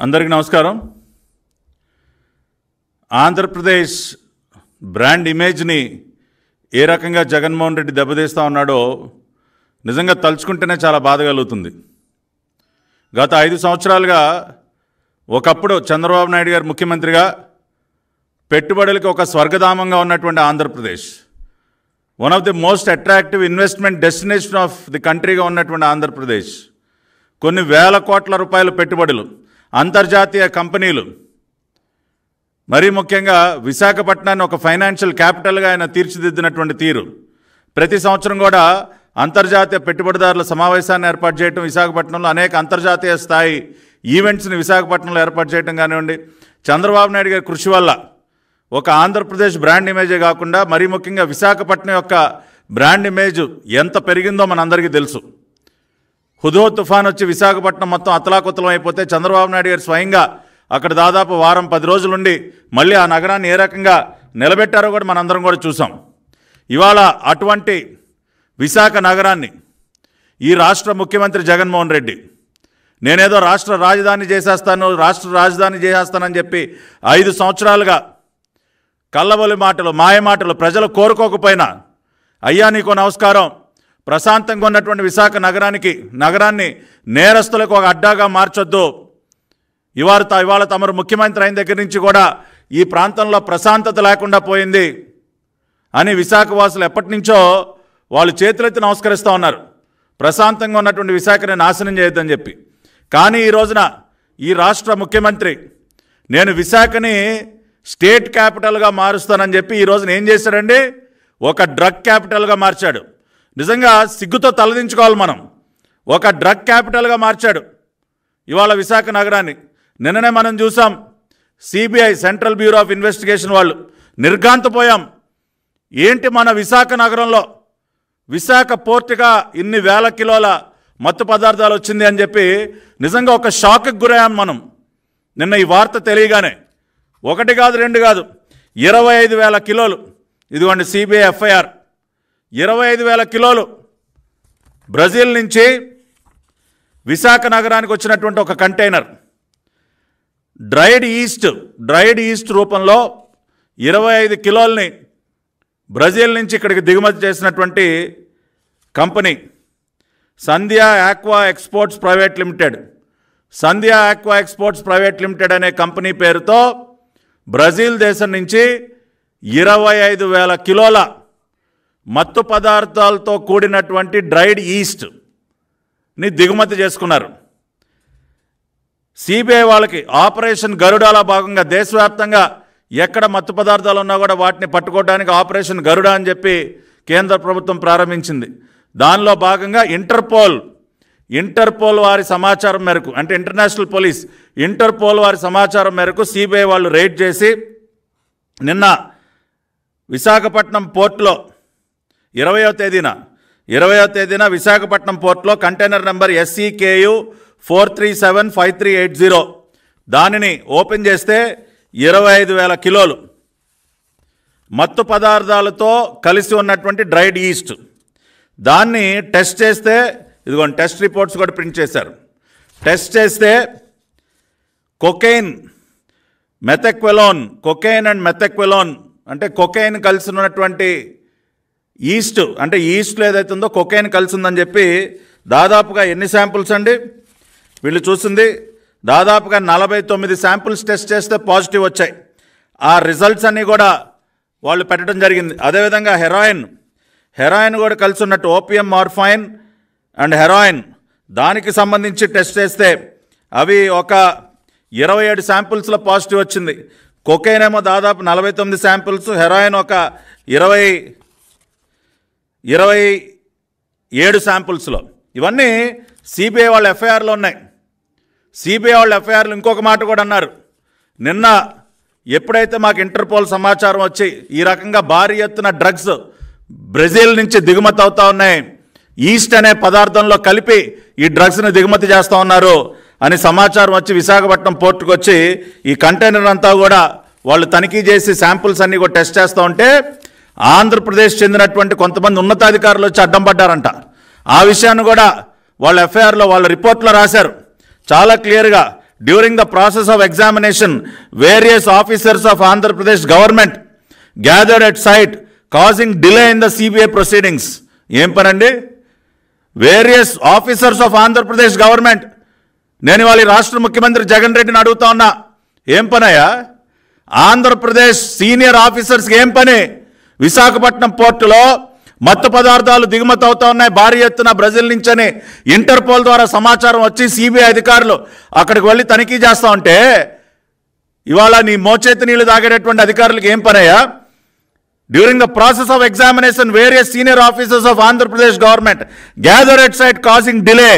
అందరికీ నమస్కారం. ఆంధ్రప్రదేశ్ బ్రాండ్ ఇమేజ్ని ఏ రకంగా జగన్మోహన్ రెడ్డి దెబ్బతీస్తూ ఉన్నాడో నిజంగా తలుచుకుంటేనే చాలా బాధ కలుగుతుంది. గత 5 సంవత్సరాలుగా ఒకప్పుడు చంద్రబాబు నాయుడు గారు ముఖ్యమంత్రిగా పెట్టుబడులకి ఒక స్వర్గధామంగా ఉన్నటువంటి Andhra Pradesh, one of the most attractive investment destination of the కంట్రీగా ఉన్నటువంటి ఆంధ్రప్రదేశ్, కొన్ని వేల కోట్ల రూపాయల పెట్టుబడులు, అంతర్జాతీయ కంపెనీలు, మరీ ముఖ్యంగా విశాఖపట్నాన్ని ఒక ఫైనాన్షియల్ క్యాపిటల్గా ఆయన తీర్చిదిద్దినటువంటి తీరు, ప్రతి సంవత్సరం కూడా అంతర్జాతీయ పెట్టుబడిదారుల సమావేశాన్ని ఏర్పాటు చేయడం, విశాఖపట్నంలో అనేక అంతర్జాతీయ స్థాయి ఈవెంట్స్ని విశాఖపట్నంలో ఏర్పాటు చేయడం కానివ్వండి, చంద్రబాబు నాయుడు గారి కృషి వల్ల ఒక ఆంధ్రప్రదేశ్ బ్రాండ్ ఇమేజే కాకుండా మరీ ముఖ్యంగా విశాఖపట్నం యొక్క బ్రాండ్ ఇమేజ్ ఎంత పెరిగిందో మనందరికీ తెలుసు. హుదో తుఫాన్ వచ్చి విశాఖపట్నం మొత్తం అతలాకుతలం అయిపోతే చంద్రబాబు నాయుడు గారు స్వయంగా అక్కడ దాదాపు వారం 10 రోజులుండి మళ్ళీ ఆ నగరాన్ని ఏ రకంగా నిలబెట్టారో కూడా మనందరం కూడా చూసాం. ఇవాళ అటువంటి విశాఖ నగరాన్ని ఈ రాష్ట్ర ముఖ్యమంత్రి జగన్మోహన్ రెడ్డి నేనేదో రాష్ట్ర రాజధాని చేసేస్తానని చెప్పి 5 సంవత్సరాలుగా కల్లబొలి మాటలు, మాయ మాటలు, ప్రజలు కోరుకోకపోయినా అయ్యా నీకో నమస్కారం, ప్రశాంతంగా ఉన్నటువంటి విశాఖ నగరాన్ని నేరస్తులకు ఒక అడ్డాగా మార్చొద్దు, ఇవాళ తమరు ముఖ్యమంత్రి అయిన దగ్గర నుంచి కూడా ఈ ప్రాంతంలో ప్రశాంతత లేకుండా పోయింది అని విశాఖ వాసులు ఎప్పటి నుంచో వాళ్ళు చేతులెత్తి నమస్కరిస్తూ ఉన్నారు, ప్రశాంతంగా ఉన్నటువంటి విశాఖని నాశనం చేయొద్దని చెప్పి. కానీ ఈ రోజున ఈ రాష్ట్ర ముఖ్యమంత్రి నేను విశాఖని స్టేట్ క్యాపిటల్గా మారుస్తానని చెప్పి ఈ రోజున ఏం చేశాడండి, ఒక డ్రగ్ క్యాపిటల్గా మార్చాడు. నిజంగా సిగ్గుతో తలదించుకోవాలి మనం. ఒక డ్రగ్ క్యాపిటల్గా మార్చాడు ఇవాళ విశాఖ నగరాన్ని. నిన్ననే మనం చూసాం, CBI central bureau of investigation వాళ్ళు నిర్ఘాంతపోయాం. ఏంటి మన విశాఖ నగరంలో విశాఖ పోర్టుగా ఇన్ని వేల కిలోల మత్తు పదార్థాలు వచ్చింది అని చెప్పి నిజంగా ఒక షాక్కి గురయ్యాం మనం నిన్న ఈ వార్త తెలియగానే. 1 కాదు 2 కాదు, 25,000 కిలోలు. ఇదిగోండి సిబిఐ ఎఫ్ఐఆర్, 25,000 కిలోలు బ్రెజిల్ నుంచి విశాఖ నగరానికి వచ్చినటువంటి ఒక కంటైనర్ డ్రైడ్ ఈస్ట్ రూపంలో 25 కిలోల్ని బ్రెజిల్ నుంచి ఇక్కడికి దిగుమతి చేసినటువంటి కంపెనీ సంధ్యా ఆక్వా ఎక్స్పోర్ట్స్ ప్రైవేట్ లిమిటెడ్ అనే కంపెనీ పేరుతో బ్రెజిల్ దేశం నుంచి 25,000 కిలోల మత్తు పదార్థాలతో కూడినటువంటి డ్రైడ్ ఈస్ట్ని దిగుమతి చేసుకున్నారు. సిబిఐ వాళ్ళకి ఆపరేషన్ గరుడాలో భాగంగా దేశవ్యాప్తంగా ఎక్కడ మత్తు పదార్థాలు ఉన్నా కూడా వాటిని పట్టుకోవడానికి ఆపరేషన్ గరుడ అని చెప్పి కేంద్ర ప్రభుత్వం ప్రారంభించింది. దానిలో భాగంగా ఇంటర్పోల్ వారి సమాచారం మేరకు, అంటే ఇంటర్నేషనల్ పోలీస్ ఇంటర్పోల్ వారి సమాచారం మేరకు సిబిఐ వాళ్ళు రైడ్ చేసి నిన్న విశాఖపట్నం పోర్టులో 20వ తేదీన విశాఖపట్నం పోర్టులో కంటైనర్ నెంబర్ SEKU 4375380 దానిని ఓపెన్ చేస్తే 25,000 కిలోలు మత్తు పదార్థాలతో కలిసి ఉన్నటువంటి డ్రైడ్ ఈస్ట్. దాన్ని టెస్ట్ చేస్తే ఇదిగోండి టెస్ట్ రిపోర్ట్స్ కూడా ప్రింట్ చేశారు. టెస్ట్ చేస్తే కొకైన్ అండ్ మెథెక్వెలోన్ అంటే కొకైన్ కలిసి ఉన్నటువంటి ఈస్ట్, అంటే ఈస్ట్లో ఏదైతే ఉందో కొకైన్ కలిసి ఉందని చెప్పి దాదాపుగా ఎన్ని శాంపుల్స్ అండి వీళ్ళు చూసింది, దాదాపుగా 49 శాంపుల్స్ టెస్ట్ చేస్తే పాజిటివ్ వచ్చాయి. ఆ రిజల్ట్స్ అన్నీ కూడా వాళ్ళు పెట్టడం జరిగింది. అదేవిధంగా హెరాయిన్ కూడా కలిసి ఉన్నట్టు ఓపియం, మార్ఫైన్ అండ్ హెరాయిన్ దానికి సంబంధించి టెస్ట్ చేస్తే అవి ఒక 27 శాంపుల్స్లో పాజిటివ్ వచ్చింది. కొకైన్ ఏమో దాదాపు 49 శాంపుల్స్, హెరాయిన్ ఒక 27 శాంపుల్స్లో. ఇవన్నీ సిబిఐ వాళ్ళ ఎఫ్ఐఆర్లో ఉన్నాయి. సిబిఐ వాళ్ళ ఎఫ్ఐఆర్లు ఇంకొక మాట కూడా అన్నారు, నిన్న ఎప్పుడైతే మాకు ఇంటర్పోల్ సమాచారం వచ్చి ఈ రకంగా భారీ ఎత్తున డ్రగ్స్ బ్రెజిల్ నుంచి దిగుమతి అవుతూ ఉన్నాయి, ఈస్ట్ అనే పదార్థంలో కలిపి ఈ డ్రగ్స్ని దిగుమతి చేస్తూ ఉన్నారు అని సమాచారం వచ్చి విశాఖపట్నం పోర్టుకు వచ్చి ఈ కంటైనర్ అంతా కూడా వాళ్ళు తనిఖీ చేసి శాంపుల్స్ అన్నీ కూడా టెస్ట్ చేస్తూ ఉంటే ఆంధ్రప్రదేశ్ చెందినటువంటి కొంతమంది ఉన్నతాధికారులు వచ్చి అడ్డం పడ్డారంట. ఆ విషయాన్ని కూడా వాళ్ళ ఎఫ్ఐఆర్లో వాళ్ళ రిపోర్ట్లో రాశారు చాలా క్లియర్గా. during the process of examination, various officers of Andhra Pradesh government gathered at site, causing delay in the CBI proceedings. ఏం పనండి? Various officers of Andhra Pradesh government. నేను వాళ్ళ రాష్ట్ర ముఖ్యమంత్రి జగన్ రెడ్డిని అడుగుతా ఉన్నా, ఏం పనయ్యా? ఆంధ్రప్రదేశ్ సీనియర్ ఆఫీసర్స్కి ఏం పని? విశాఖపట్నం పోర్టులో మత్తు పదార్థాలు దిగుమతి అవుతా ఉన్నాయి భారీ ఎత్తున బ్రెజిల్ నుంచని ఇంటర్పోల్ ద్వారా సమాచారం వచ్చి సిబిఐ అధికారులు అక్కడికి వెళ్ళి తనిఖీ చేస్తూ ఉంటే ఇవాళ నీ మోచేతి నీళ్లు తాగేటటువంటి అధికారులకు ఏం పనయ్యా? During the process of examination various senior officers of Andhra Pradesh government gather at site causing delay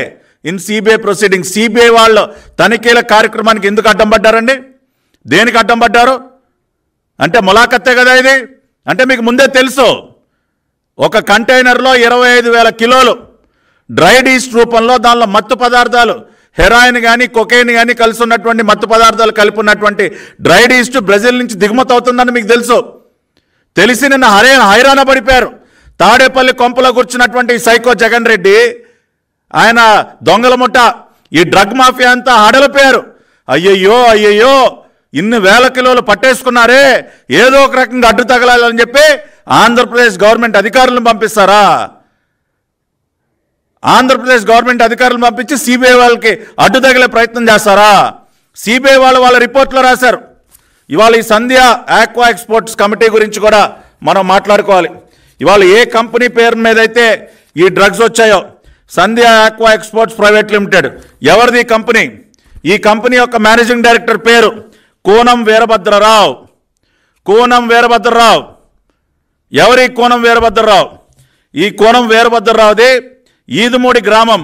in CBI proceeding. CBI వాళ్ళు తనిఖీల కార్యక్రమానికి ఎందుకు అడ్డం పడ్డారండి? దేనికి అడ్డం పడ్డారు? అంటే ములాఖత్తే కదా ఇది. అంటే మీకు ముందే తెలుసు, ఒక కంటైనర్లో 25,000 కిలోలు డ్రైడ్ ఈస్ట్ రూపంలో దానిలో మత్తు పదార్థాలు హెరాయిన్ కానీ కొకైన్ కానీ కలిసి ఉన్నటువంటి మత్తు పదార్థాలు కలిపి ఉన్నటువంటి డ్రైడ్ ఈస్ట్ బ్రెజిల్ నుంచి దిగుమతి అవుతుందని మీకు తెలుసు. తెలిసి నిన్న హైరాణ పడిపోయారు. తాడేపల్లి కొంపలో కూర్చున్నటువంటి సైకో జగన్ రెడ్డి, ఆయన దొంగల ముఠ, ఈ డ్రగ్ మాఫియా అంతా హడలిపోయారు. అయ్యయ్యో అయ్యయ్యో ఇన్ని వేల కిలోలు పట్టేసుకున్నారే, ఏదో ఒక రకంగా అడ్డు తగలాలని చెప్పి ఆంధ్రప్రదేశ్ గవర్నమెంట్ అధికారులను పంపిస్తారా? ఆంధ్రప్రదేశ్ గవర్నమెంట్ అధికారులను పంపించి సిబిఐ వాళ్ళకి అడ్డు తగిలే ప్రయత్నం చేస్తారా? సిబిఐ వాళ్ళు వాళ్ళ రిపోర్ట్లో రాశారు. ఇవాళ ఈ సంధ్య ఆక్వా ఎక్స్పోర్ట్స్ కమిటీ గురించి కూడా మనం మాట్లాడుకోవాలి. ఇవాళ ఏ కంపెనీ పేరు మీద అయితే ఈ డ్రగ్స్ వచ్చాయో, సంధ్య ఆక్వా ఎక్స్పోర్ట్స్ ప్రైవేట్ లిమిటెడ్, ఎవరిది ఈ కంపెనీ? ఈ కంపెనీ యొక్క మేనేజింగ్ డైరెక్టర్ పేరు కోనం వీరభద్రరావు. కోనం వీరభద్రరావు ఎవరి? కోనం వీరభద్రరావు. ఈ కోనం వీరభద్రరావుది ఈదుమూడి గ్రామం,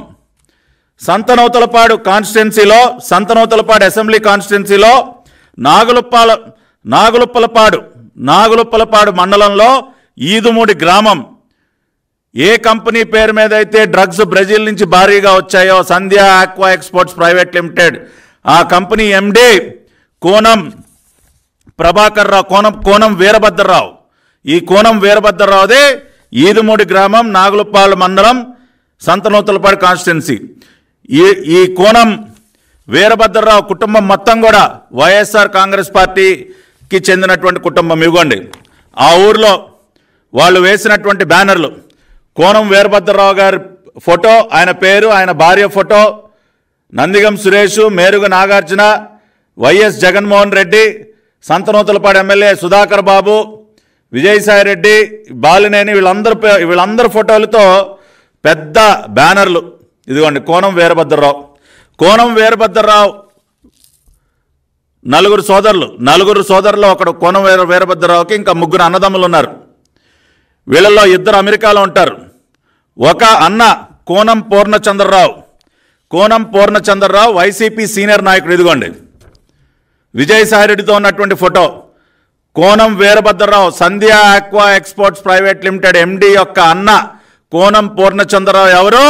సంతనూతలపాడు కాన్స్టిట్యున్సీలో, సంతనూతలపాడు అసెంబ్లీ కాన్స్టిట్యున్సీలో నాగులుప్పలపాడు మండలంలో ఈదుమూడి గ్రామం. ఏ కంపెనీ పేరు మీద అయితే డ్రగ్స్ బ్రెజిల్ నుంచి భారీగా వచ్చాయో, సంధ్య ఆక్వా ఎక్స్పోర్ట్స్ ప్రైవేట్ లిమిటెడ్, ఆ కంపెనీ ఎండి కోనం ప్రభాకర్ రావు, కోనం వీరభద్రరావు. ఈ కోనం వీరభద్రరావుదే ఈదుమూడి గ్రామం, నాగులపాడు మండలం, సంతనూతలపాడు కాన్స్టిట్యున్సీ. ఈ కోనం వీరభద్రరావు కుటుంబం మొత్తం కూడా వైఎస్ఆర్ కాంగ్రెస్ పార్టీకి చెందినటువంటి కుటుంబం. ఇవ్వండి ఆ ఊర్లో వాళ్ళు వేసినటువంటి బ్యానర్లు, కోనం వీరభద్రరావు గారి ఫోటో, ఆయన పేరు, ఆయన భార్య photo, Nandigam Suresh, Meruga Nagarjuna, YS Jaganmohan Reddy, Santhanuthalapadu MLA Sudhakar Babu, Vijayasai Reddy, Balineni, వీళ్ళందరి ఫోటోలతో పెద్ద బ్యానర్లు. ఇదిగోండి కోనం వీరభద్రరావు. కోనం వీరభద్రరావు నలుగురు సోదరులు, ఒకడు కోనం వీరభద్రరావుకి ఇంకా ముగ్గురు అన్నదమ్ములు ఉన్నారు. వీళ్ళల్లో ఇద్దరు అమెరికాలో ఉంటారు. ఒక అన్న కోనం పూర్ణచంద్రరావు వైసీపీ సీనియర్ నాయకుడు. ఇదిగోండి విజయసాయిరెడ్డితో ఉన్నటువంటి photo. Konam Veerabhadrarao Sandhya aqua exports private limited MD యొక్క అన్న కోనం పూర్ణచంద్రరావు ఎవరు?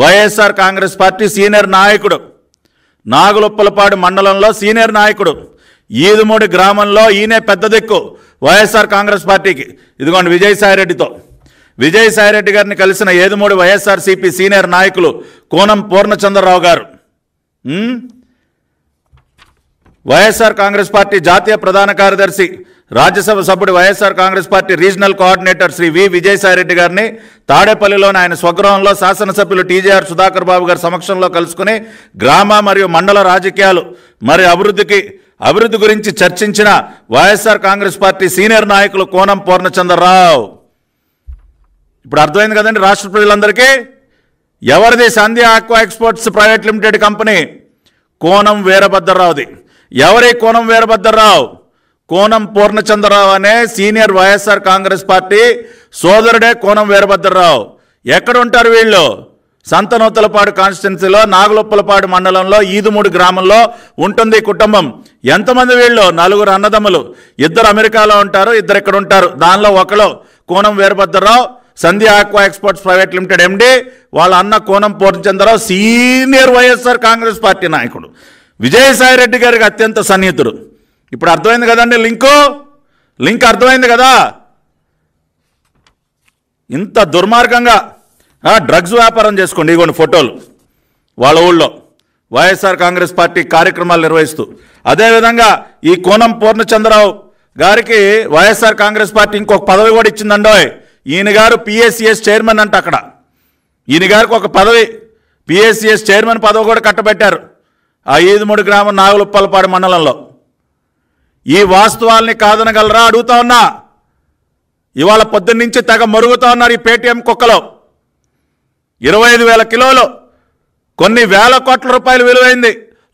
వైఎస్ఆర్ కాంగ్రెస్ పార్టీ సీనియర్ నాయకుడు, నాగులుప్పలపాడు మండలంలో సీనియర్ నాయకుడు, ఈదుమూడి గ్రామంలో ఈయనే పెద్ద దిక్కు వైఎస్ఆర్ కాంగ్రెస్ పార్టీకి. ఇదిగోండి విజయసాయిరెడ్డి గారిని కలిసిన ఈదుమూడి వైఎస్ఆర్సీపీ సీనియర్ నాయకులు కోనం పూర్ణచంద్రరావు గారు. వైఎస్ఆర్ కాంగ్రెస్ పార్టీ జాతీయ ప్రధాన కార్యదర్శి, రాజ్యసభ సభ్యుడు, YSR Congress party regional coordinator Shri V Vijayasai Reddy గారిని తాడేపల్లిలోని ఆయన స్వగృహంలో శాసనసభ్యులు టీజేఆర్ సుధాకర్ బాబు గారి సమక్షంలో కలుసుకుని గ్రామ మరియు మండల రాజకీయాలు మరియు అభివృద్ధి గురించి చర్చించిన వైఎస్ఆర్ కాంగ్రెస్ పార్టీ సీనియర్ నాయకులు కోనం పూర్ణచంద్రరావు. ఇప్పుడు అర్థమైంది కదండి రాష్ట్ర ప్రజలందరికీ ఎవరిది Sandhya aqua exports private limited company? Konam వీరభద్రరావుది. ఎవరి కోనం వీరభద్రరావు? కోనం పూర్ణచంద్రరావు అనే సీనియర్ వైఎస్ఆర్ కాంగ్రెస్ పార్టీ సోదరుడే కోనం వీరభద్రరావు. ఎక్కడ ఉంటారు వీళ్ళు? సంతనూతలపాడు కాన్స్టిట్యున్సీలో నాగులుప్పలపాడు మండలంలో ఈదుమూడి గ్రామంలో ఉంటుంది కుటుంబం. ఎంతమంది వీళ్ళు? నలుగురు అన్నదమ్ములు, ఇద్దరు అమెరికాలో ఉంటారు, ఇద్దరు ఇక్కడ ఉంటారు. దానిలో ఒకరు Konam Veerabhadrarao Sandhya aqua exports private limited MD, వాళ్ళ అన్న Konam Purnachandrarao senior YSR Congress party నాయకుడు, విజయసాయిరెడ్డి గారికి అత్యంత సన్నిహితుడు. ఇప్పుడు అర్థమైంది కదండి లింక్ అర్థమైంది కదా? ఇంత దుర్మార్గంగా డ్రగ్స్ వ్యాపారం చేసుకోండి. ఇగోండి ఫోటోలు వాళ్ళ ఊళ్ళో వైఎస్ఆర్ కాంగ్రెస్ పార్టీ కార్యక్రమాలు నిర్వహిస్తూ, అదేవిధంగా ఈ కోనం పూర్ణచంద్రరావు గారికి వైఎస్ఆర్ కాంగ్రెస్ పార్టీ ఇంకొక పదవి కూడా ఇచ్చిందండోయ్. ఈయన గారు పిఎస్సిఎస్ చైర్మన్ అంట. అక్కడ ఈయన గారికి ఒక పదవి, పిఎస్సిఎస్ చైర్మన్ పదవి కూడా కట్టబెట్టారు ఆ ఈదుమూడి గ్రామం నాగులుప్పలపాడు మండలంలో. ఈ వాస్తవాల్ని కాదనగలరా అడుగుతా ఉన్నా. ఇవాళ పొద్దున్నుంచి తెగ మరుగుతా ఉన్నారు ఈ పేటీఎం కుక్కలో. 25,000 కిలోలు, కొన్ని వేల కోట్ల రూపాయలు విలువైంది,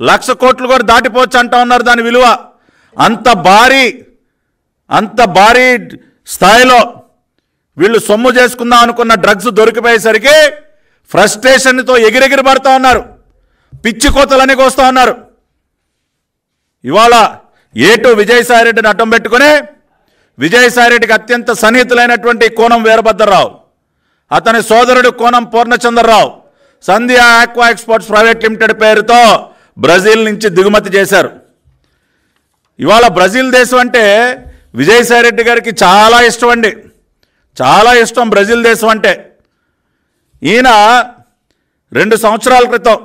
1,00,000 కోట్లు కూడా దాటిపోవచ్చు అంటా ఉన్నారు దాని విలువ. అంత భారీ స్థాయిలో వీళ్ళు సొమ్ము చేసుకుందాం అనుకున్న డ్రగ్స్ దొరికిపోయేసరికి ఫ్రస్ట్రేషన్తో ఎగిరెగిరి పడుతూ ఉన్నారు, పిచ్చి కోతలని కోస్తూ ఉన్నారు. ఇవాళ ఏటు విజయసాయిరెడ్డిని అడ్డం పెట్టుకుని, విజయసాయిరెడ్డికి అత్యంత సన్నిహితులైనటువంటి కోనం వీరభద్రరావు, అతని సోదరుడు కోనం పూర్ణచంద్రరావు సంధ్య ఆక్వా ఎక్స్పోర్ట్స్ ప్రైవేట్ లిమిటెడ్ పేరుతో బ్రెజిల్ నుంచి దిగుమతి చేశారు. ఇవాళ బ్రెజిల్ దేశం అంటే విజయసాయిరెడ్డి గారికి చాలా ఇష్టం అండి, చాలా ఇష్టం బ్రెజిల్ దేశం అంటే. ఈయన 2 సంవత్సరాల క్రితం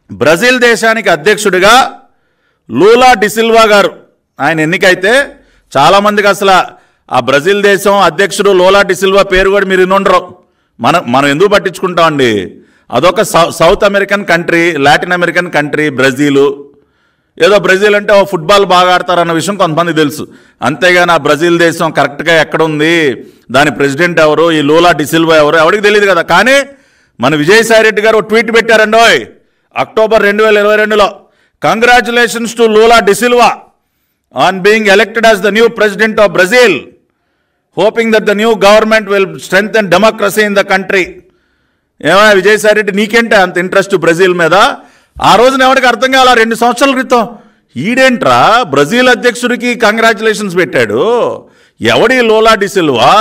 బ్రెజిల్ దేశానికి అధ్యక్షుడిగా లూలా డిసిల్వా గారు ఆయన ఎన్నికైతే చాలామందికి అసలు ఆ బ్రెజిల్ దేశం అధ్యక్షుడు లూలా డిసిల్వా పేరు కూడా మీరు వినుండరు. మనం ఎందుకు పట్టించుకుంటామండి? అదొక south American country, Latin American country Brazil. ఏదో బ్రెజిల్ అంటే ఫుట్బాల్ బాగా ఆడతారన్న విషయం కొంతమంది తెలుసు, అంతేగాని ఆ బ్రెజిల్ దేశం కరెక్ట్గా ఎక్కడుంది, దాని ప్రెసిడెంట్ ఎవరు, ఈ లూలా డిసిల్వా ఎవరు ఎవరికి తెలియదు కదా. కానీ మన విజయసాయిరెడ్డి గారు ట్వీట్ పెట్టారండోయ్ అక్టోబర్ 2022లో, congratulations to Lula da Silva on being elected as the new president of Brazil, hoping that the new government will strengthen democracy in the country. ఏమో విజయసాయిరెడ్డి నీకేంటే అంత ఇంట్రెస్ట్ బ్రెజిల్ మీద? ఆ రోజున ఎవరికి అర్థం కాల 2 సంవత్సరాల క్రితం ఈడేంట్రా బ్రెజిల్ అధ్యక్షుడికి కంగ్రాచులేషన్స్ పెట్టాడు, ఎవడి లూలా డిసిల్వా,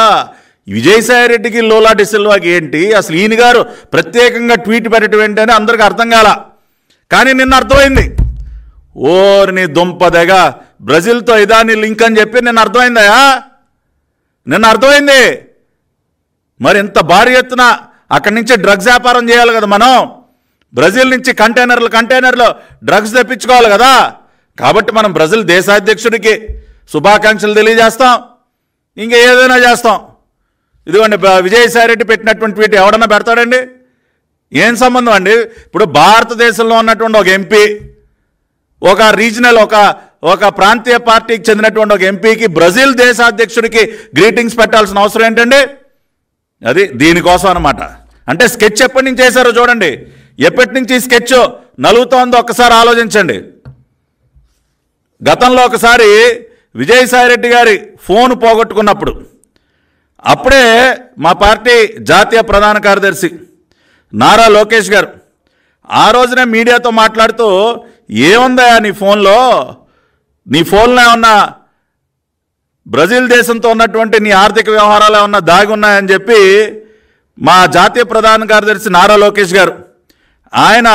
విజయసాయిరెడ్డికి లూలా డిసిల్వాకి ఏంటి అసలు, ఈయన గారు ప్రత్యేకంగా ట్వీట్ పెట్టడం ఏంటని అందరికీ అర్థం కాల. కానీ నిన్న అర్థమైంది, ఓర్ని దుంపదగా బ్రెజిల్తో ఇదాని లింక్ అని చెప్పి నిన్న అర్థమైంది. మరి ఇంత భారీ ఎత్తున అక్కడి నుంచి డ్రగ్స్ వ్యాపారం చేయాలి కదా మనం, బ్రెజిల్ నుంచి కంటైనర్లు డ్రగ్స్ తెప్పించుకోవాలి కదా. కాబట్టి మనం బ్రెజిల్ దేశాధ్యక్షుడికి శుభాకాంక్షలు తెలియజేస్తాం, ఇంకా ఏదైనా చేస్తాం. ఇదిగోండి విజయసాయిరెడ్డి పెట్టినటువంటి ట్వీట్ ఎవడన్నా పెడతాడండి? ఏం సంబంధం అండి? ఇప్పుడు భారతదేశంలో ఉన్నటువంటి ఒక ఎంపీ, ఒక రీజనల్ ఒక ప్రాంతీయ పార్టీకి చెందినటువంటి ఒక ఎంపీకి బ్రెజిల్ దేశాధ్యక్షుడికి గ్రీటింగ్స్ పెట్టాల్సిన అవసరం ఏంటండి? అది దీనికోసం అన్నమాట. అంటే స్కెచ్ ఎప్పటి నుంచి చేశారో చూడండి, ఎప్పటి నుంచి స్కెచ్ నలుగుతోందో ఒక్కసారి ఆలోచించండి. గతంలో ఒకసారి విజయసాయిరెడ్డి గారి ఫోన్ పోగొట్టుకున్నప్పుడు, అప్పుడే మా పార్టీ జాతీయ ప్రధాన కార్యదర్శి నారా లోకేష్ గారు ఆ రోజునే మీడియాతో మాట్లాడుతూ, ఏముందా నీ ఫోన్లో ఏమన్నా బ్రెజిల్ దేశంతో ఉన్నటువంటి నీ ఆర్థిక వ్యవహారాలు ఏమన్నా దాగి ఉన్నాయని చెప్పి మా జాతీయ ప్రధాన కార్యదర్శి నారా లోకేష్ గారు, ఆయన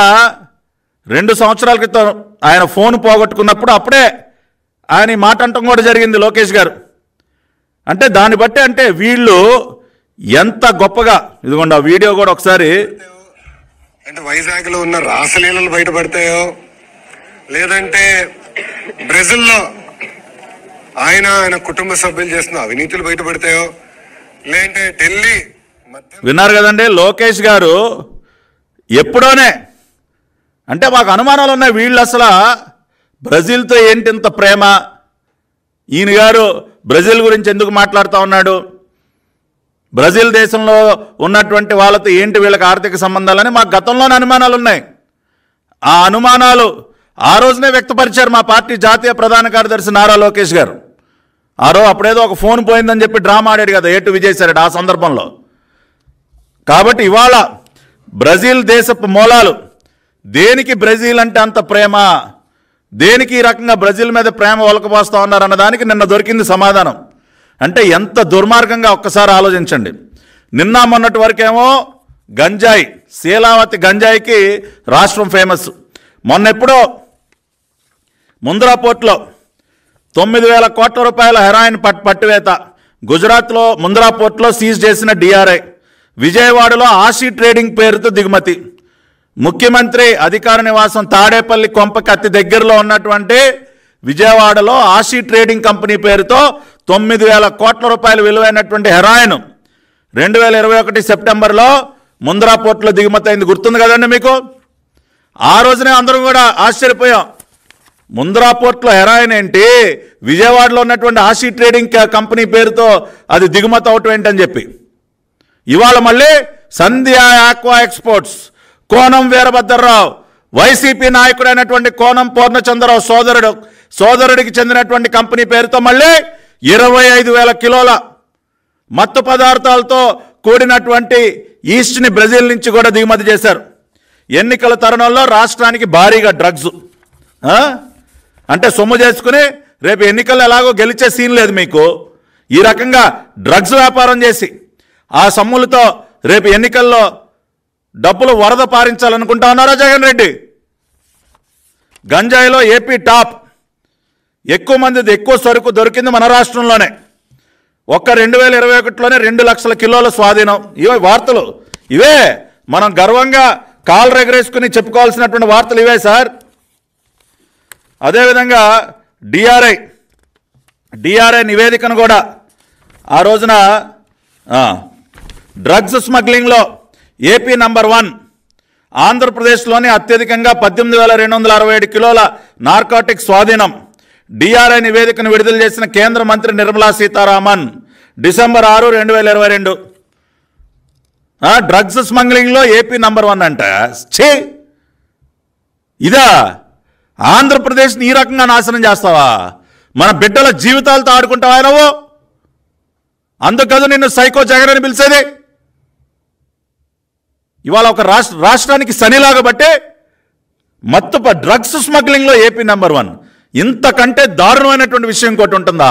2 సంవత్సరాల క్రితం ఆయన ఫోన్ పోగొట్టుకున్నప్పుడు అప్పుడే ఆయన మాట అంటం కూడా జరిగింది లోకేష్ గారు. అంటే దాన్ని బట్టి అంటే వీళ్ళు ఎంత గొప్పగా, ఇదిగోండి ఆ వీడియో కూడా ఒకసారి. అంటే వైజాగ్లో ఉన్న రాసలీలలు బయటపడతాయో, లేదంటే బ్రెజిల్లో ఆయన కుటుంబ సభ్యులు చేస్తున్న అవినీతులు బయటపడతాయో, లేదంటే ఢిల్లీ. విన్నారు కదండి లోకేష్ గారు ఎప్పుడోనే. అంటే మాకు అనుమానాలు ఉన్నాయి, వీళ్ళు అసలు బ్రెజిల్తో ఏంటి ఇంత ప్రేమ, ఈయన గారు బ్రెజిల్ గురించి ఎందుకు మాట్లాడుతూ ఉన్నాడు, బ్రెజిల్ దేశంలో ఉన్నటువంటి వాళ్ళతో ఏంటి వీళ్ళకి ఆర్థిక సంబంధాలని మాకు గతంలోనే అనుమానాలు ఉన్నాయి. ఆ అనుమానాలు ఆ రోజునే వ్యక్తపరిచారు మా పార్టీ జాతీయ ప్రధాన కార్యదర్శి నారా లోకేష్ గారు. అప్పుడేదో ఒక ఫోన్ పోయిందని చెప్పి డ్రామా ఆడాడు కదా ఏటు విజయసాయిరెడ్డి ఆ సందర్భంలో. కాబట్టి ఇవాళ బ్రెజిల్ దేశపు మూలాలు, దేనికి బ్రెజిల్ అంటే అంత ప్రేమ, దేనికి ఈ రకంగా బ్రెజిల్ మీద ప్రేమ ఒలకపోస్తూ ఉన్నారు అన్నదానికి నిన్న దొరికింది సమాధానం. అంటే ఎంత దుర్మార్గంగా ఒక్కసారి ఆలోచించండి. నిన్న మొన్నటి వరకేమో గంజాయి, శీలావతి గంజాయికి రాష్ట్రం ఫేమస్. మొన్నెప్పుడో ముంద్రా పోర్ట్లో 9,000 కోట్ల రూపాయల హెరాయిన్ పట్టువేత, గుజరాత్లో ముంద్రా పోర్ట్లో సీజ్ చేసిన డిఆర్ఐ, విజయవాడలో ఆషీ ట్రేడింగ్ పేరుతో దిగుమతి, ముఖ్యమంత్రి అధికార నివాసం తాడేపల్లి కొంపకి అతి దగ్గరలో ఉన్నటువంటి విజయవాడలో ఆశీ ట్రేడింగ్ కంపెనీ పేరుతో 9,000 కోట్ల రూపాయలు విలువైనటువంటి హెరాయిన్ 2021 సెప్టెంబర్లో ముంద్రా పోర్టులో దిగుమతైంది. గుర్తుంది కదండి మీకు? ఆ రోజునే అందరం కూడా ఆశ్చర్యపోయాం. ముంద్రా పోర్టులో హెరాయిన్ ఏంటి, విజయవాడలో ఉన్నటువంటి ఆశీ ట్రేడింగ్ కంపెనీ పేరుతో అది దిగుమతి అవటం ఏంటని చెప్పి. ఇవాళ మళ్ళీ Sandhya aqua exports, Konam Veerabhadrarao, YCP నాయకుడైనటువంటి కోనం పూర్ణచంద్రరావు సోదరుడికి చెందినటువంటి కంపెనీ పేరుతో మళ్ళీ 25,000 కిలోల మత్తు పదార్థాలతో కూడినటువంటి ఈస్ట్ని బ్రెజిల్ నుంచి కూడా దిగుమతి చేశారు. ఎన్నికల తరుణంలో రాష్ట్రానికి భారీగా డ్రగ్స్ అంటే సొమ్ము చేసుకుని రేపు ఎన్నికల్లో ఎలాగో గెలిచే సీన్ లేదు మీకు. ఈ రకంగా డ్రగ్స్ వ్యాపారం చేసి ఆ సొమ్ములతో రేపు ఎన్నికల్లో డబ్బులు వరద పారించాలనుకుంటా ఉన్నారా జగన్ రెడ్డి? గంజాయిలో ఏపీ టాప్, ఎక్కువ మంది ఎక్కువ సరుకు దొరికింది మన రాష్ట్రంలోనే. ఒక్క 2021లోనే 2 లక్షల కిలోల స్వాధీనం. ఇవే వార్తలు, ఇవే మనం గర్వంగా కాలు రెగరేసుకుని చెప్పుకోవాల్సినటువంటి వార్తలు ఇవే సార్. అదేవిధంగా డిఆర్ఐ నివేదికను కూడా ఆ రోజున డ్రగ్స్ స్మగ్లింగ్లో ఏపీ నంబర్ 1, ఆంధ్రప్రదేశ్లోని అత్యధికంగా 18,267 కిలోల నార్కోటిక్ స్వాధీనం. డిఆర్ఐ నివేదికను విడుదల చేసిన కేంద్ర మంత్రి నిర్మలా సీతారామన్ డిసెంబర్ 6, 2022. డ్రగ్స్ స్మగ్లింగ్లో ఏపీ నంబర్ 1 అంట. ఇదా ఆంధ్రప్రదేశ్ని ఈ రకంగా నాశనం చేస్తావా? మన బిడ్డల జీవితాలతో ఆడుకుంటావా నువ్వు? అందుకదు నిన్ను సైకో జగన్ అని పిలిచేది. ఇవాళ ఒక రాష్ట్రానికి శనిలాగా బట్టే డ్రగ్స్ స్మగ్లింగ్లో ఏపీ నంబర్ 1. ఇంతకంటే దారుణమైనటువంటి విషయం ఇంకోటి ఉంటుందా?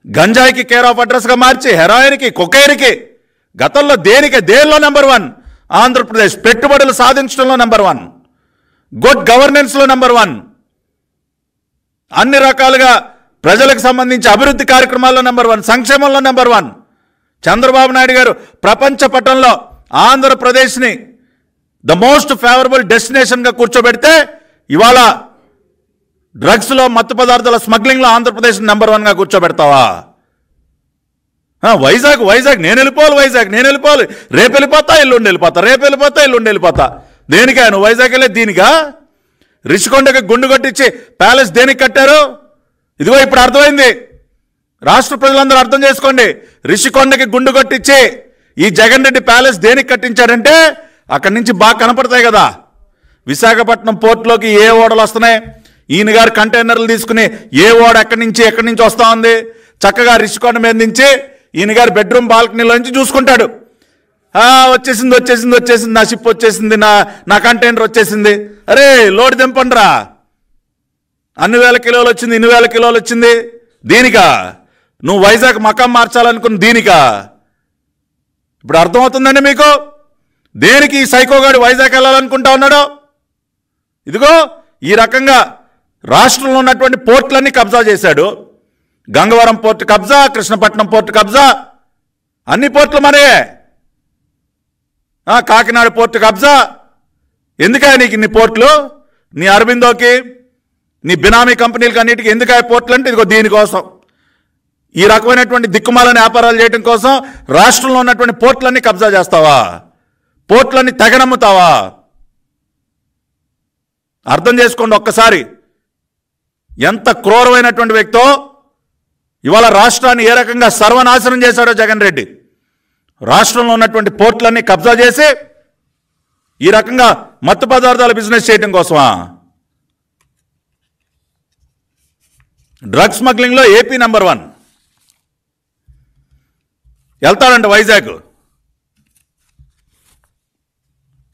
గంజాయికి కేర్ ఆఫ్ అడ్రస్గా మార్చి హెరాయిన్కి, కొకైన్కి గతంలో దేనిలో నెంబర్ 1 ఆంధ్రప్రదేశ్. పెట్టుబడులు సాధించడంలో నెంబర్ 1, గుడ్ గవర్నెన్స్లో నెంబర్ 1, అన్ని రకాలుగా ప్రజలకు సంబంధించి అభివృద్ధి కార్యక్రమాల్లో నెంబర్ 1, సంక్షేమంలో నెంబర్ 1. చంద్రబాబు నాయుడు గారు ప్రపంచ పటంలో ఆంధ్రప్రదేశ్ని ద మోస్ట్ ఫేవరబుల్ డెస్టినేషన్గా కూర్చోబెడితే ఇవాళ డ్రగ్స్లో మత్తు పదార్థాల స్మగ్లింగ్లో ఆంధ్రప్రదేశ్ నెంబర్ 1గా కూర్చోబెడతావా? వైజాగ్ నేను వెళ్ళిపోవాలి, రేపు వెళ్ళిపోతా, ఎల్లుండి వెళ్ళిపోతా. దేనికా నువ్వు వైజాగ్ వెళ్ళే? దీనికా? రిషికొండకి గుండు కొట్టించి ప్యాలెస్ దేనికి కట్టారు? ఇదిగో ఇప్పుడు అర్థమైంది. రాష్ట్ర ప్రజలందరూ అర్థం చేసుకోండి. రిషికొండకి గుండు కొట్టించి ఈ జగన్ రెడ్డి ప్యాలెస్ దేనికి కట్టించాడంటే అక్కడి నుంచి బాగా కనపడతాయి కదా. విశాఖపట్నం పోర్టులోకి ఏ ఓడలు వస్తున్నాయి, ఈయన గారు కంటైనర్లు తీసుకుని ఏ ఓడ ఎక్కడి నుంచి వస్తూ ఉంది, చక్కగా రిషికొండ మీద నుంచి ఈయన గారు బెడ్రూమ్ బాల్కనీలో నుంచి చూసుకుంటాడు. వచ్చేసింది, నా షిప్ వచ్చేసింది, నా కంటైనర్ వచ్చేసింది. అరే లోడ్ దింపండిరా, అన్ని వేల కిలోలు వచ్చింది, ఇన్ని వేల కిలోలు వచ్చింది. దీనికా నువ్వు వైజాగ్ మకాం మార్చాలనుకున్న? దీనికా? ఇప్పుడు అర్థమవుతుందండి మీకు దేనికి ఈ సైకోగాడు వైజాగ్ వెళ్ళాలనుకుంటా ఉన్నాడో? ఇదిగో ఈ రకంగా రాష్ట్రంలో ఉన్నటువంటి పోర్టులన్నీ కబ్జా చేశాడు. గంగవరం పోర్టు కబ్జా, కృష్ణపట్నం పోర్టు కబ్జా, అన్ని పోర్టులు మరే. కాకినాడ పోర్టు కబ్జా. ఎందుకా నీకు ఇన్ని పోర్టులు? నీ అరబిందోకి, నీ బినామీ కంపెనీలకి అన్నిటికీ ఎందుకా పోర్టులు అంటే ఇదిగో దీనికోసం. ఈ రకమైనటువంటి దిక్కుమాలని వ్యాపారాలు చేయడం కోసం రాష్ట్రంలో ఉన్నటువంటి పోర్టులన్నీ కబ్జా చేస్తావా? పోర్టులన్నీ తెగనమ్ముతావా? అర్థం చేసుకోండి ఒక్కసారి. ఎంత క్రూరమైనటువంటి వ్యక్తో ఇవాళ రాష్ట్రాన్ని ఏ రకంగా సర్వనాశనం చేశాడో జగన్ రెడ్డి. రాష్ట్రంలో ఉన్నటువంటి పోర్టులన్నీ కబ్జా చేసి ఈ రకంగా మత్తు పదార్థాల బిజినెస్ చేయడం కోసమా? డ్రగ్ స్మగ్లింగ్లో ఏపీ నంబర్ 1. వెళ్తాడంట వైజాగ్,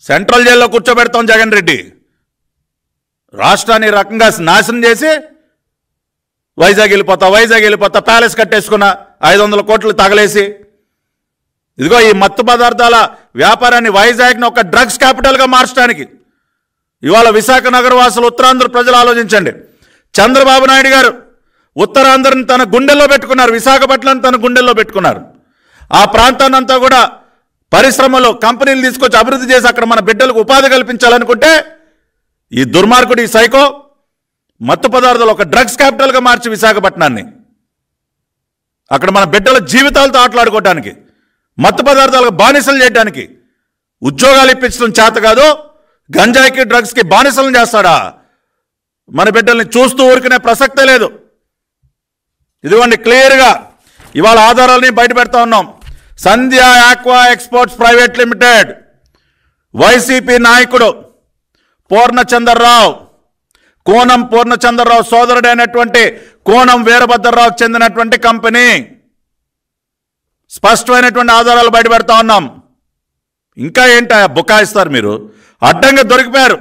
సెంట్రల్ జైల్లో కూర్చోబెడతాం జగన్ రెడ్డి. రాష్ట్రాన్ని రకంగా నాశనం చేసి వైజాగ్ వెళ్ళిపోతా, ప్యాలెస్ కట్టేసుకున్న 500 కోట్లు తగలేసి. ఇదిగో ఈ మత్తు పదార్థాల వ్యాపారాన్ని వైజాగ్ని ఒక డ్రగ్స్ క్యాపిటల్గా మార్చడానికి ఇవాళ విశాఖ నగర వాసులు, ఉత్తరాంధ్ర ప్రజలు ఆలోచించండి. చంద్రబాబు నాయుడు గారు ఉత్తరాంధ్రని తన గుండెల్లో పెట్టుకున్నారు, విశాఖపట్నాన్ని తన గుండెల్లో పెట్టుకున్నారు. ఆ ప్రాంతాన్నంతా కూడా పరిశ్రమలు, కంపెనీలు తీసుకొచ్చి అభివృద్ధి చేసి అక్కడ మన బిడ్డలకు ఉపాధి కల్పించాలనుకుంటే ఈ దుర్మార్గుడు, ఈ సైకో మత్తు పదార్థాలు ఒక డ్రగ్స్ క్యాపిటల్గా మార్చి విశాఖపట్నాన్ని అక్కడ మన బిడ్డల జీవితాలతో ఆటలాడుకోవడానికి, మత్తు పదార్థాలకు బానిసలు చేయడానికి, ఉద్యోగాలు ఇప్పించడం చేత కాదు, గంజాయికి డ్రగ్స్కి బానిసలను చేస్తాడా? మన బిడ్డల్ని చూస్తూ ఊరుకునే ప్రసక్తే లేదు. ఇదిగోండి క్లియర్గా ఇవాళ ఆధారాలని బయట పెడతా ఉన్నాం. Sandhya aqua exports private limited YCP నాయకుడు పూర్ణచంద్రరావు, కోనం పూర్ణచంద్రరావు సోదరుడైనటువంటి కోనం వీరభద్రరావుకు చెందినటువంటి కంపెనీ. స్పష్టమైనటువంటి ఆధారాలు బయట పెడతా ఉన్నాం. ఇంకా ఏంటా బుకాయిస్తారు మీరు? అడ్డంగా దొరికిపోయారు.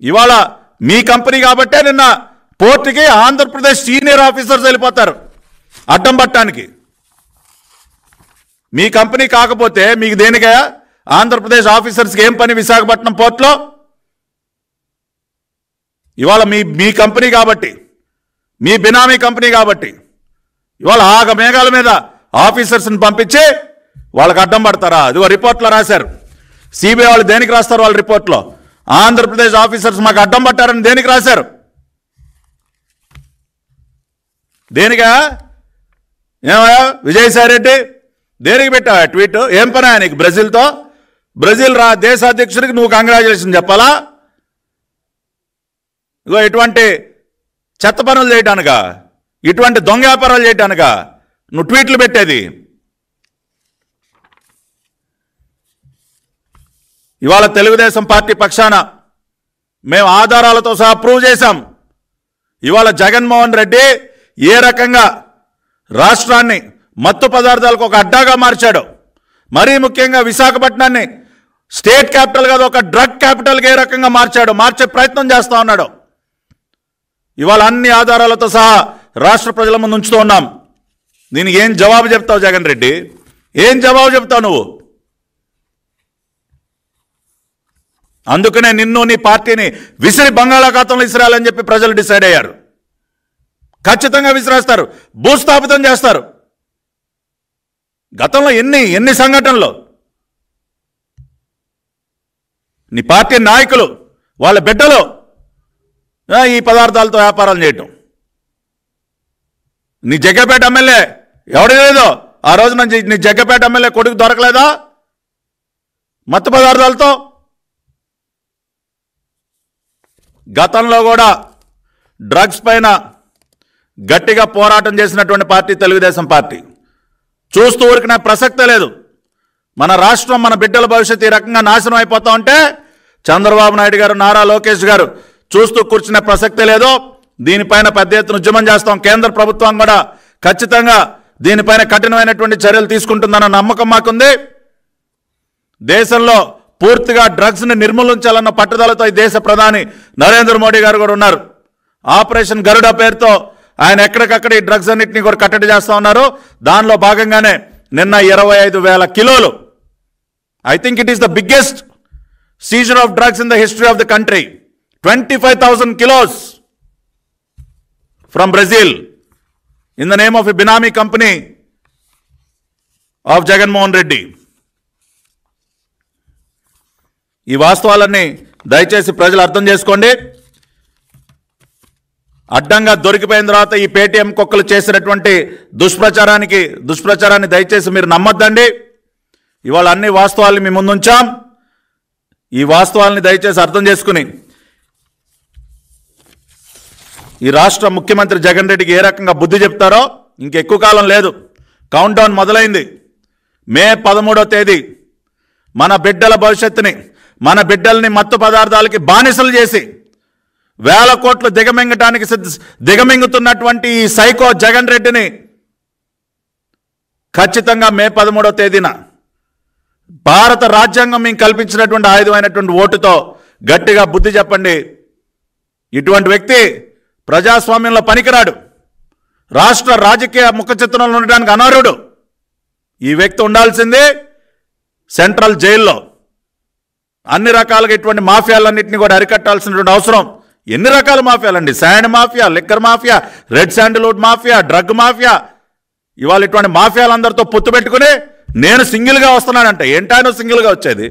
ఇవాళ మీ కంపెనీ కాబట్టే నిన్న పోర్టుకి ఆంధ్రప్రదేశ్ సీనియర్ ఆఫీసర్స్ వెళ్ళిపోతారు అడ్డం పట్టడానికి. మీ కంపెనీ కాకపోతే మీకు దేనిగా ఆంధ్రప్రదేశ్ ఆఫీసర్స్కి ఏం పని విశాఖపట్నం పోర్టులో? ఇవాళ మీ కంపెనీ కాబట్టి, మీ బినామీ కంపెనీ కాబట్టి ఇవాళ ఆగ మేఘాల మీద ఆఫీసర్స్ని పంపించి వాళ్ళకి అడ్డం పడతారా? అదిగో రిపోర్ట్లో రాశారు. సిబిఐ వాళ్ళు దేనికి రాస్తారు? వాళ్ళ రిపోర్ట్లో ఆంధ్రప్రదేశ్ ఆఫీసర్స్ మాకు అడ్డం పట్టారని దేనికి రాశారు? దేనిగా? ఏమయ్యా విజయసాయి రెడ్డి, దేనికి పెట్టావా ట్వీట్? ఏం పని నీకు బ్రెజిల్తో? బ్రెజిల్ దేశాధ్యక్షుడికి నువ్వు కంగ్రాచులేషన్ చెప్పాలా? ఇగో ఇటువంటి చెత్త పనులు చేయడానికా, ఇటువంటి దొంగ వ్యాపారాలు చేయడానికా నువ్వు ట్వీట్లు పెట్టేది? ఇవాళ తెలుగుదేశం పార్టీ పక్షాన మేము ఆధారాలతో సహా ప్రూవ్ చేశాం. ఇవాళ జగన్మోహన్ రెడ్డి ఏ రకంగా రాష్ట్రాన్ని మత్తు పదార్థాలకు ఒక అడ్డాగా మార్చాడు, మరీ ముఖ్యంగా విశాఖపట్నాన్ని స్టేట్ క్యాపిటల్ కాదు ఒక డ్రగ్ క్యాపిటల్గా ఏ రకంగా మార్చే ప్రయత్నం చేస్తూ ఉన్నాడు. ఇవాళ అన్ని ఆధారాలతో సహా రాష్ట్ర ప్రజల ముందు ఉంచుతూ ఉన్నాం. దీనికి ఏం జవాబు చెప్తావు జగన్ రెడ్డి? ఏం జవాబు చెప్తావు నువ్వు? అందుకనే నిన్ను నీ పార్టీని విసిరి బంగాళాఖాతంలో విసిరాలని చెప్పి ప్రజలు డిసైడ్ అయ్యారు. ఖచ్చితంగా విసిరేస్తారు, భూస్థాపితం చేస్తారు. గతంలో ఎన్ని సంఘటనలు, నీ పార్టీ నాయకులు వాళ్ళ బిడ్డలు ఈ పదార్థాలతో వ్యాపారాలు చేయటం. నీ జగ్గపేట ఎమ్మెల్యే ఎవడు లేదో ఆ రోజు నుంచి నీ జగ్గపేట ఎమ్మెల్యే కొడుకు దొరకలేదా మత్తు పదార్థాలతో? గతంలో కూడా డ్రగ్స్ పైన గట్టిగా పోరాటం చేసినటువంటి పార్టీ తెలుగుదేశం పార్టీ. చూస్తూ ఊరికిన ప్రసక్తే లేదు. మన రాష్ట్రం, మన బిడ్డల భవిష్యత్తు ఈ రకంగా నాశనం అయిపోతా ఉంటే చంద్రబాబు నాయుడు గారు, నారా లోకేష్ గారు చూస్తూ కూర్చునే ప్రసక్తే లేదు. దీనిపైన పెద్ద ఎత్తున ఉద్యమం చేస్తాం. కేంద్ర ప్రభుత్వం కూడా ఖచ్చితంగా దీనిపైన కఠినమైనటువంటి చర్యలు తీసుకుంటుందన్న నమ్మకం మాకుంది. దేశంలో పూర్తిగా డ్రగ్స్ని నిర్మూలించాలన్న పట్టుదలతో ఈ దేశ ప్రధాని నరేంద్ర మోడీ గారు కూడా ఉన్నారు. ఆపరేషన్ గరుడ పేరుతో ఆయన ఎక్కడికక్కడ ఈ డ్రగ్స్ అన్నింటినీ కూడా కట్టడి చేస్తూ ఉన్నారు. దానిలో భాగంగానే నిన్న 25,000 కిలోలు, I think it is the biggest Caesar of drugs in the history of the country. 25,000 kilos from Brazil in the name of a Binami company of Jagan Mohan Reddy. ఈ వాస్తవాలన్నీ దయచేసి ప్రజలు అర్థం చేసుకోండి. అడ్డంగా దొరికిపోయిన తర్వాత ఈ పేటీఎం కుక్కలు చేసినటువంటి దుష్ప్రచారాన్ని దయచేసి మీరు నమ్మొద్దండి. ఇవాళ అన్ని వాస్తవాలు మీ ముందుంచాం. ఈ వాస్తవాలని దయచేసి అర్థం చేసుకుని ఈ రాష్ట్ర ముఖ్యమంత్రి జగన్ రెడ్డికి ఏ రకంగా బుద్ధి చెప్తారో ఇంకెక్కువ కాలం లేదు. కౌంట్ డౌన్ మొదలైంది. మే 13వ తేదీ మన బిడ్డల భవిష్యత్తుని, మన బిడ్డల్ని మత్తు పదార్థాలకి బానిసలు చేసి వేల కోట్లు దిగమింగుతున్నటువంటి ఈ సైకో జగన్ రెడ్డిని ఖచ్చితంగా మే 13వ తేదీన భారత రాజ్యాంగం మీకు కల్పించినటువంటి ఆయుధమైనటువంటి ఓటుతో గట్టిగా బుద్ధి చెప్పండి. ఇటువంటి వ్యక్తి ప్రజాస్వామ్యంలో పనికిరాడు, రాష్ట్ర రాజకీయ ముఖ చిత్రంలో ఉండడానికి అనర్హుడు. ఈ వ్యక్తి ఉండాల్సింది సెంట్రల్ జైల్లో. అన్ని రకాలుగా ఇటువంటి మాఫియాలన్నింటినీ కూడా అరికట్టాల్సినటువంటి అవసరం. ఎన్ని రకాల మాఫియాలండి? Sand mafia, liquor mafia, red sandalwood mafia, drug mafia. ఇవాళ ఇటువంటి మాఫియాలందరితో పొత్తు పెట్టుకుని నేను సింగిల్గా వస్తున్నానంట. ఏంటా నువ్వు సింగిల్గా వచ్చేది?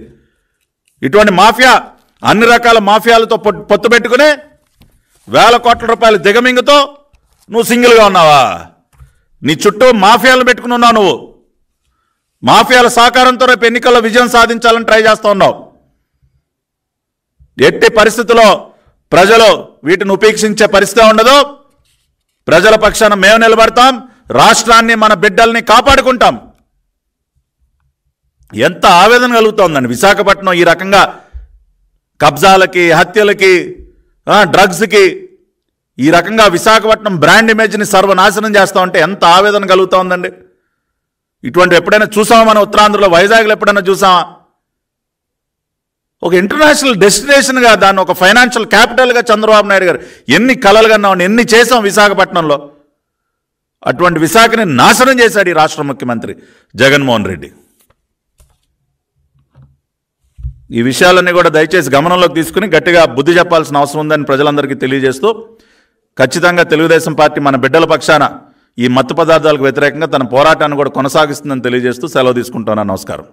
ఇటువంటి మాఫియా, అన్ని రకాల మాఫియాలతో పొత్తు పెట్టుకుని వేల కోట్ల రూపాయల దిగమింగుతో నువ్వు సింగిల్గా ఉన్నావా? నీ చుట్టూ మాఫియాలను పెట్టుకుని ఉన్నావు. నువ్వు మాఫియాల సహకారంతో రేపు ఎన్నికల్లో విజయం సాధించాలని ట్రై చేస్తూ ఉన్నావు. ఎట్టి పరిస్థితుల్లో ప్రజలు వీటిని ఉపేక్షించే పరిస్థితి ఉండదు. ప్రజల పక్షాన మేము నిలబడతాం. రాష్ట్రాన్ని, మన బిడ్డల్ని కాపాడుకుంటాం. ఎంత ఆవేదన కలుగుతోందండి విశాఖపట్నం ఈ రకంగా కబ్జాలకి, హత్యలకి, డ్రగ్స్కి ఈ రకంగా విశాఖపట్నం బ్రాండ్ ఇమేజ్ని సర్వనాశనం చేస్తూ ఉంటే ఎంత ఆవేదన కలుగుతోందండి. ఇటువంటి ఎప్పుడైనా చూసామా మనం? ఉత్తరాంధ్రలో వైజాగ్లో ఎప్పుడైనా చూసామా? ఒక ఇంటర్నేషనల్ డెస్టినేషన్గా, దాన్ని ఒక ఫైనాన్షియల్ క్యాపిటల్గా చంద్రబాబు నాయుడు గారు ఎన్ని కలలు కన్నాం, ఎన్ని చేసాం విశాఖపట్నంలో. అటువంటి విశాఖని నాశనం చేశాడు ఈ రాష్ట్ర ముఖ్యమంత్రి జగన్మోహన్ రెడ్డి. ఈ విషయాలన్నీ కూడా దయచేసి గమనంలోకి తీసుకుని గట్టిగా బుద్ధి చెప్పాల్సిన అవసరం ఉందని ప్రజలందరికీ తెలియజేస్తూ, ఖచ్చితంగా తెలుగుదేశం పార్టీ మన బిడ్డల పక్షాన ఈ మత్తు పదార్థాలకు వ్యతిరేకంగా తన పోరాటాన్ని కూడా కొనసాగిస్తుందని తెలియజేస్తూ సెలవు తీసుకుంటున్నాను. నమస్కారం.